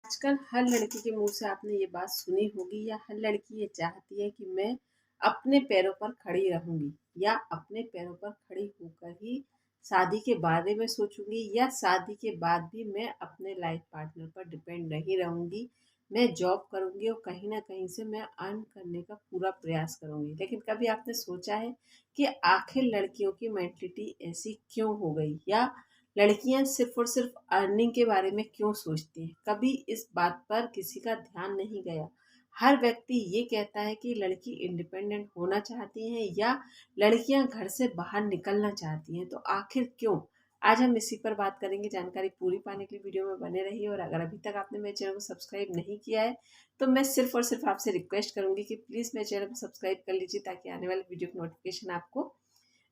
आजकल हर लड़की के मुंह से आपने ये बात सुनी होगी या हर लड़की ये चाहती है कि मैं अपने पैरों पर खड़ी रहूंगी या अपने पैरों पर खड़ी होकर ही शादी के बारे में सोचूंगी या शादी के बाद भी मैं अपने लाइफ पार्टनर पर डिपेंड नहीं रहूंगी। मैं जॉब करूंगी और कहीं ना कहीं से मैं अर्न करने का पूरा प्रयास करूंगी। लेकिन कभी आपने सोचा है कि आखिर लड़कियों की मेंटलिटी ऐसी क्यों हो गई या लड़कियां सिर्फ और सिर्फ अर्निंग के बारे में क्यों सोचती हैं? कभी इस बात पर किसी का ध्यान नहीं गया। हर व्यक्ति ये कहता है कि लड़की इंडिपेंडेंट होना चाहती है या लड़कियां घर से बाहर निकलना चाहती हैं। तो आखिर क्यों? आज हम इसी पर बात करेंगे। जानकारी पूरी पाने के लिए वीडियो में बने रहिए और अगर अभी तक आपने मेरे चैनल को सब्सक्राइब नहीं किया है तो मैं सिर्फ और सिर्फ आपसे रिक्वेस्ट करूंगी कि प्लीज़ मेरे चैनल को सब्सक्राइब कर लीजिए ताकि आने वाले वीडियो की नोटिफिकेशन आपको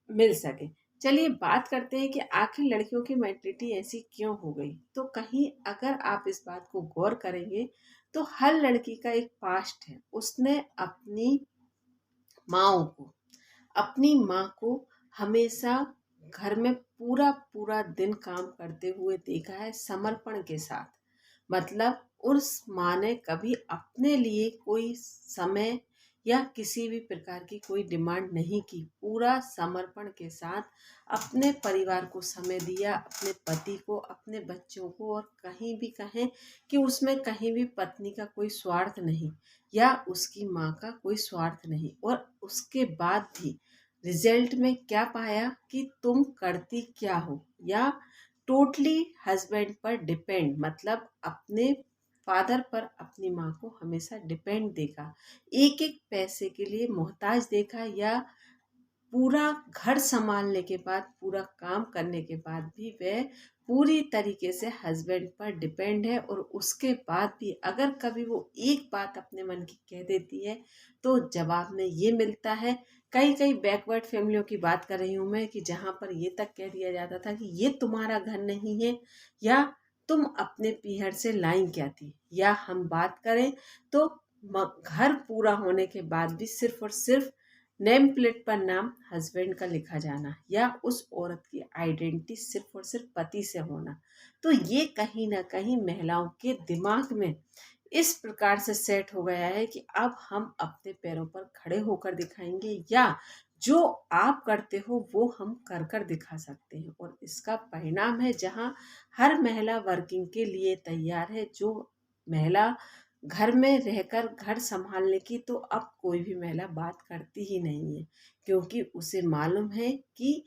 मिल सके। चलिए बात करते हैं कि आखिर लड़कियों की मेंटलिटी ऐसी क्यों हो गई। तो कहीं अगर आप इस बात को गौर करेंगे तो हर लड़की का एक पास्ट है। उसने माओ को अपनी माँ को हमेशा घर में पूरा पूरा दिन काम करते हुए देखा है, समर्पण के साथ। मतलब उस माँ ने कभी अपने लिए कोई समय या किसी भी प्रकार की कोई डिमांड नहीं की। पूरा समर्पण के साथ अपने परिवार को समय दिया, अपने पति को, अपने बच्चों को। और कहीं भी कहें कि उसमें कहीं भी पत्नी का कोई स्वार्थ नहीं या उसकी माँ का कोई स्वार्थ नहीं। और उसके बाद भी रिजल्ट में क्या पाया कि तुम करती क्या हो या टोटली हस्बैंड पर डिपेंड। मतलब अपने फादर पर अपनी माँ को हमेशा डिपेंड देखा, एक एक पैसे के लिए मोहताज देखा। या पूरा घर संभालने के बाद, पूरा काम करने के बाद भी वह पूरी तरीके से हस्बैंड पर डिपेंड है। और उसके बाद भी अगर कभी वो एक बात अपने मन की कह देती है तो जवाब में ये मिलता है। कई कई बैकवर्ड फैमिलियों की बात कर रही हूँ मैं कि जहाँ पर ये तक कह दिया जाता था कि ये तुम्हारा घर नहीं है या तुम अपने पीहर से लाई क्या थी। या हम बात करें तो घर पूरा होने के बाद भी सिर्फ और सिर्फ नेम प्लेट पर नाम हस्बैंड का लिखा जाना या उस औरत की आइडेंटिटी सिर्फ और सिर्फ पति से होना। तो ये कहीं ना कहीं महिलाओं के दिमाग में इस प्रकार से सेट हो गया है कि अब हम अपने पैरों पर खड़े होकर दिखाएंगे या जो आप करते हो वो हम कर कर दिखा सकते हैं। और इसका परिणाम है जहाँ हर महिला वर्किंग के लिए तैयार है। जो महिला घर में रहकर घर संभालने की, तो अब कोई भी महिला बात करती ही नहीं है, क्योंकि उसे मालूम है कि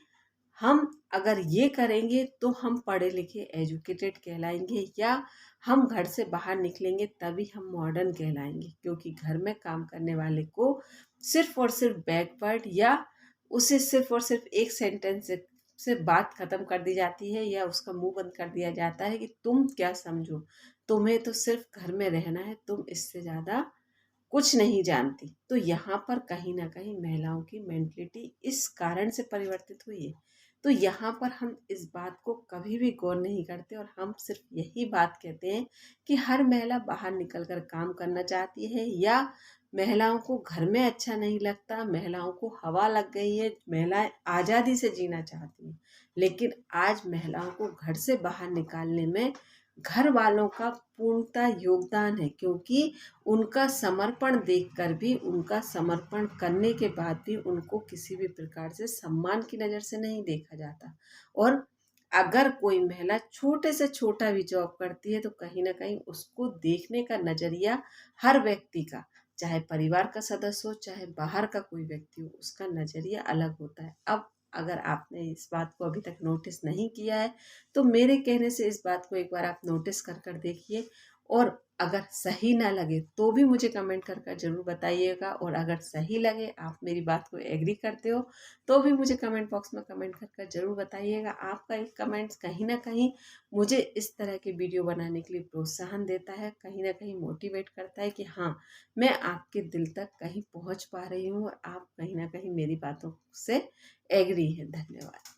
हम अगर ये करेंगे तो हम पढ़े लिखे एजुकेटेड कहलाएंगे या हम घर से बाहर निकलेंगे तभी हम मॉडर्न कहलाएंगे। क्योंकि घर में काम करने वाले को सिर्फ और सिर्फ बैकवर्ड या उसे सिर्फ और सिर्फ एक सेंटेंस से बात खत्म कर दी जाती है या उसका मुंह बंद कर दिया जाता है कि तुम क्या समझो, तुम्हें तो सिर्फ घर में रहना है, तुम इससे ज़्यादा कुछ नहीं जानती। तो यहाँ पर कहीं ना कहीं महिलाओं की मेंटलिटी इस कारण से परिवर्तित हुई है। तो यहाँ पर हम इस बात को कभी भी गौर नहीं करते और हम सिर्फ यही बात कहते हैं कि हर महिला बाहर निकल कर काम करना चाहती है या महिलाओं को घर में अच्छा नहीं लगता, महिलाओं को हवा लग गई है, महिलाएं आज़ादी से जीना चाहती हैं। लेकिन आज महिलाओं को घर से बाहर निकालने में घर वालों का पूर्णतः योगदान है। क्योंकि उनका समर्पण देखकर भी, उनका समर्पण करने के बाद भी उनको किसी भी प्रकार से सम्मान की नज़र से नहीं देखा जाता। और अगर कोई महिला छोटे से छोटा भी जॉब करती है तो कहीं ना कहीं उसको देखने का नज़रिया हर व्यक्ति का, चाहे परिवार का सदस्य हो चाहे बाहर का कोई व्यक्ति हो, उसका नज़रिया अलग होता है। अब अगर आपने इस बात को अभी तक नोटिस नहीं किया है तो मेरे कहने से इस बात को एक बार आप नोटिस कर कर देखिए। और अगर सही ना लगे तो भी मुझे कमेंट कर कर ज़रूर बताइएगा। और अगर सही लगे, आप मेरी बात को एग्री करते हो तो भी मुझे कमेंट बॉक्स में कमेंट कर कर ज़रूर बताइएगा। आपका एक कमेंट्स कहीं ना कहीं मुझे इस तरह के वीडियो बनाने के लिए प्रोत्साहन देता है, कहीं ना कहीं मोटिवेट करता है कि हाँ, मैं आपके दिल तक कहीं पहुंच पा रही हूँ और आप कहीं ना कहीं मेरी बातों से एग्री हैं। धन्यवाद।